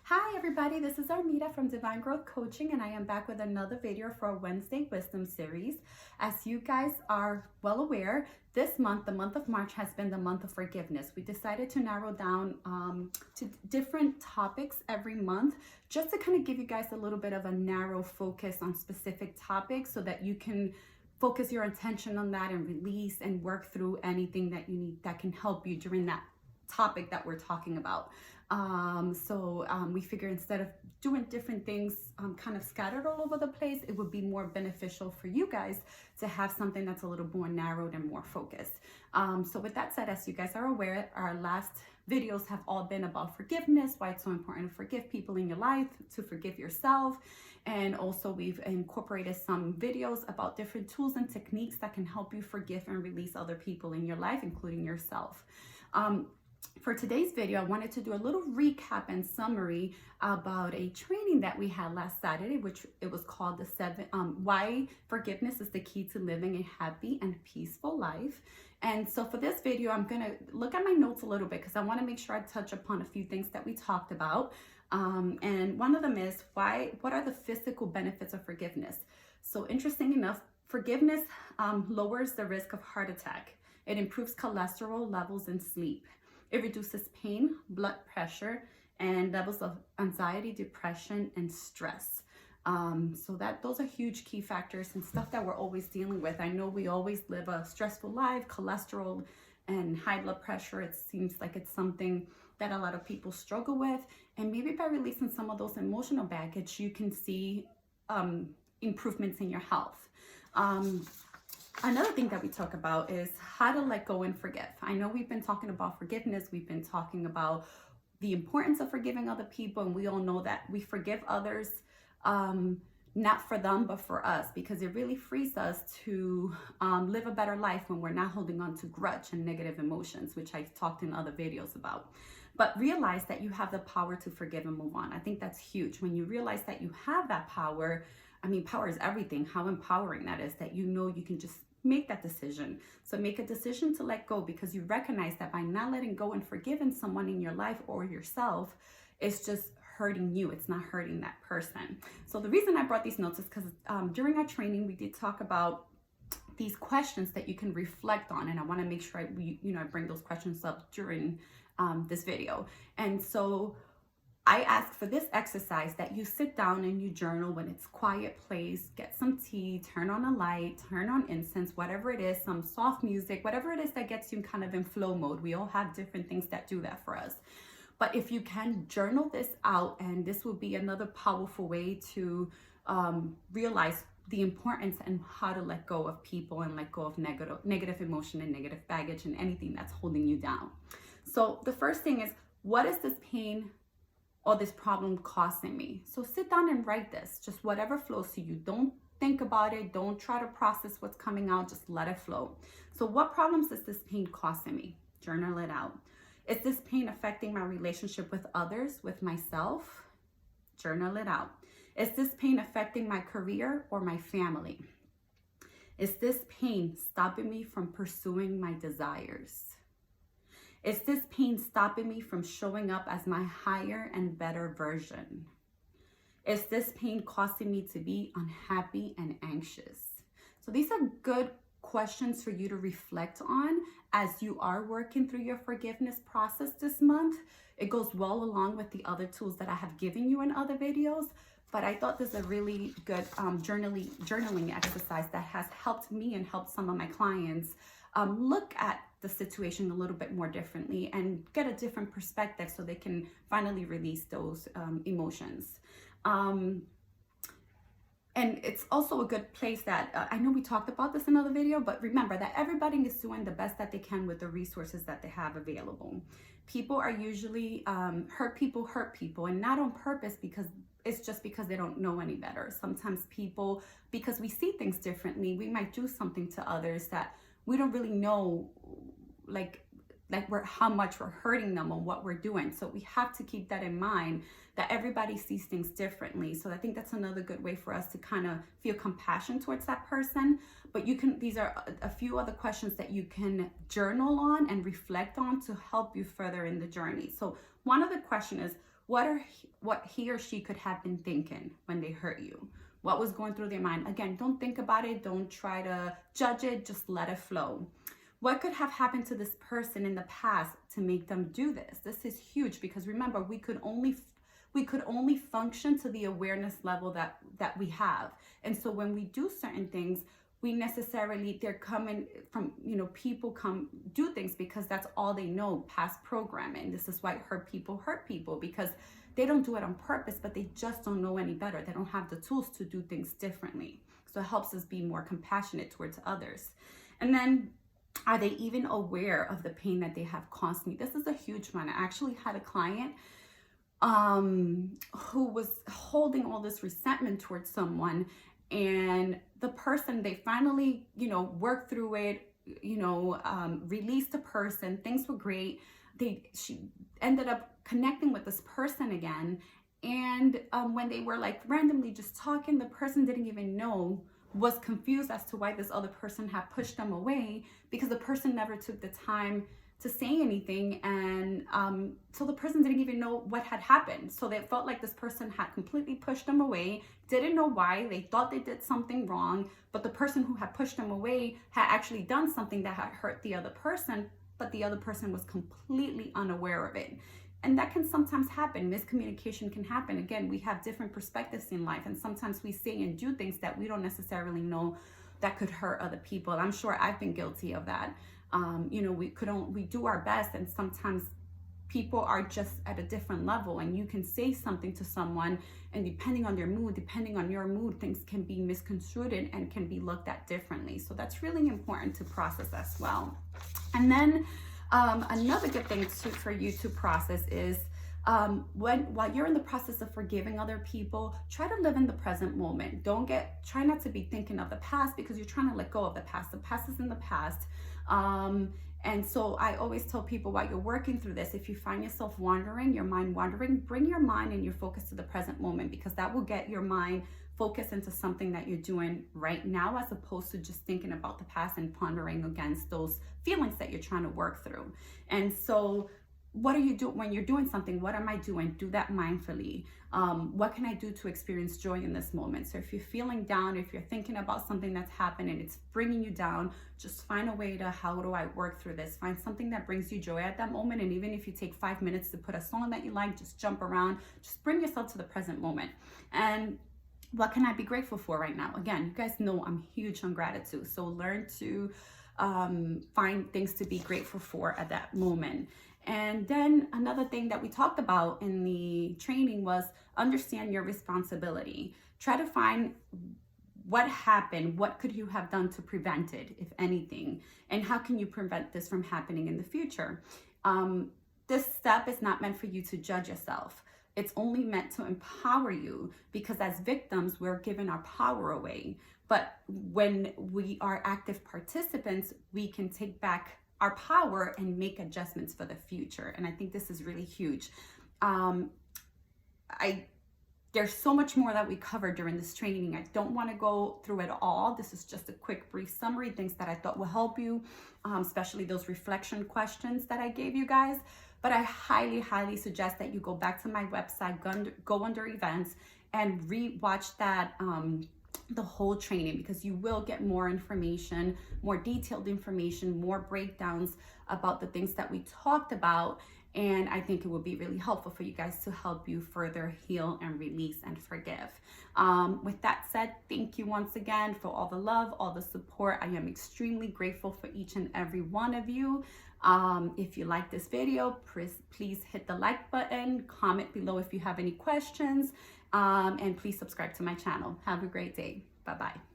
Hi everybody, this is Armida from Divine Growth Coaching, and I am back with another video for our Wednesday Wisdom series. As you guys are well aware, this month, the month of March, has been the month of forgiveness. We decided to narrow down to different topics every month, just to kind of give you guys a little bit of a narrow focus on specific topics so that you can focus your attention on that and release and work through anything that you need that can help you during that topic that we're talking about. We figure instead of doing different things kind of scattered all over the place, it would be more beneficial for you guys to have something that's a little more narrowed and more focused. So with that said, as you guys are aware, our last videos have all been about forgiveness, why it's so important to forgive people in your life, to forgive yourself. And also we've incorporated some videos about different tools and techniques that can help you forgive and release other people in your life, including yourself. For today's video, I wanted to do a little recap and summary about a training that we had last Saturday, which it was called Why Forgiveness is the Key to Living a Happy and Peaceful Life. And so for this video, I'm going to look at my notes a little bit because I want to make sure I touch upon a few things that we talked about. And one of them is what are the physical benefits of forgiveness? So interesting enough, forgiveness lowers the risk of heart attack. It improves cholesterol levels and sleep. It reduces pain, blood pressure, and levels of anxiety, depression, and stress. Those are huge key factors and stuff that we're always dealing with. I know we always live a stressful life, cholesterol and high blood pressure. It seems like it's something that a lot of people struggle with. And maybe by releasing some of those emotional baggage, you can see improvements in your health. Another thing that we talk about is how to let go and forgive. I know we've been talking about forgiveness. We've been talking about the importance of forgiving other people. And we all know that we forgive others, not for them, but for us, because it really frees us to live a better life when we're not holding on to grudge and negative emotions, which I've talked in other videos about. But realize that you have the power to forgive and move on. I think that's huge. When you realize that you have that power, power is everything. How empowering that is, that you know you can just make that decision. So make a decision to let go, because you recognize that by not letting go and forgiving someone in your life or yourself, it's just hurting you. It's not hurting that person. So the reason I brought these notes is because during our training, we did talk about these questions that you can reflect on. And I want to make sure I bring those questions up during this video. And so I ask for this exercise that you sit down and you journal when it's quiet place, get some tea, turn on a light, turn on incense, whatever it is, some soft music, whatever it is that gets you kind of in flow mode. We all have different things that do that for us. But if you can journal this out, and this will be another powerful way to realize the importance and how to let go of people and let go of negative emotion and negative baggage and anything that's holding you down. So the first thing is, what is this pain or this problem costing me? So sit down and write this, just whatever flows to you. Don't think about it. Don't try to process what's coming out. Just let it flow. So what problems is this pain costing me? Journal it out. Is this pain affecting my relationship with others, with myself? Journal it out. Is this pain affecting my career or my family? Is this pain stopping me from pursuing my desires? Is this pain stopping me from showing up as my higher and better version? Is this pain causing me to be unhappy and anxious? So these are good questions for you to reflect on as you are working through your forgiveness process this month. It goes well along with the other tools that I have given you in other videos, but I thought this is a really good journaling exercise that has helped me and helped some of my clients look at the situation a little bit more differently and get a different perspective so they can finally release those emotions. And it's also a good place that I know we talked about this in another video, but remember that everybody is doing the best that they can with the resources that they have available. People are usually hurt people, and not on purpose, because it's just because they don't know any better. Sometimes people, because we see things differently, we might do something to others that we don't really know how much we're hurting them or what we're doing. So we have to keep that in mind, that everybody sees things differently. So I think that's another good way for us to kind of feel compassion towards that person. But these are a few other questions that you can journal on and reflect on to help you further in the journey. So one other question is, what he or she could have been thinking when they hurt you. What was going through their mind? Again, don't think about it. Don't try to judge it. Just let it flow. What could have happened to this person in the past to make them do this? This is huge, because remember, we could only function to the awareness level that we have. And so when we do certain things, they're coming from, people come do things because that's all they know, past programming. This is why hurt people, because they don't do it on purpose, but they just don't know any better. They don't have the tools to do things differently. So it helps us be more compassionate towards others. And then, are they even aware of the pain that they have caused me? This is a huge one. I actually had a client who was holding all this resentment towards someone, and the person, they finally, worked through it, released the person. Things were great. She ended up connecting with this person again. And when they were like randomly just talking, the person didn't even know, was confused as to why this other person had pushed them away, because the person never took the time to say anything. And so the person didn't even know what had happened. So they felt like this person had completely pushed them away, didn't know why. They thought they did something wrong, but the person who had pushed them away had actually done something that had hurt the other person, but the other person was completely unaware of it. And that can sometimes happen. Miscommunication can happen. Again, we have different perspectives in life, and sometimes we say and do things that we don't necessarily know that could hurt other people. I'm sure I've been guilty of that. We do our best, and sometimes people are just at a different level, and you can say something to someone, and depending on your mood, things can be misconstrued and can be looked at differently. So that's really important to process as well. And then another good thing for you to process is while you're in the process of forgiving other people, try to live in the present moment. Try not to be thinking of the past, because you're trying to let go of the past. The past is in the past. And so I always tell people, while you're working through this, if you find yourself your mind wandering, bring your mind and your focus to the present moment, because that will get your mind focused into something that you're doing right now, as opposed to just thinking about the past and pondering against those feelings that you're trying to work through. And so what are you doing when you're doing something? What am I doing? Do that mindfully. What can I do to experience joy in this moment? So if you're feeling down, if you're thinking about something that's happened and it's bringing you down, just find a way to, how do I work through this? Find something that brings you joy at that moment. And even if you take 5 minutes to put a song that you like, just jump around, just bring yourself to the present moment. And what can I be grateful for right now? Again, you guys know I'm huge on gratitude. So learn to find things to be grateful for at that moment. And then another thing that we talked about in the training was understand your responsibility. Try to find what happened, what could you have done to prevent it, if anything, and how can you prevent this from happening in the future? This step is not meant for you to judge yourself. It's only meant to empower you, because as victims, we're giving our power away. But when we are active participants, we can take back our power and make adjustments for the future. And I think this is really huge. There's so much more that we covered during this training. I don't want to go through it all. This is just a quick, brief summary, things that I thought will help you, especially those reflection questions that I gave you guys. But I highly, highly suggest that you go back to my website, go under events, and re-watch that, the whole training, because you will get more information, more detailed information, more breakdowns about the things that we talked about. And I think it will be really helpful for you guys to help you further heal and release and forgive. With that said, thank you once again for all the love, all the support. I am extremely grateful for each and every one of you. If you like this video, please hit the like button, comment below if you have any questions, and please subscribe to my channel. Have a great day. Bye-bye.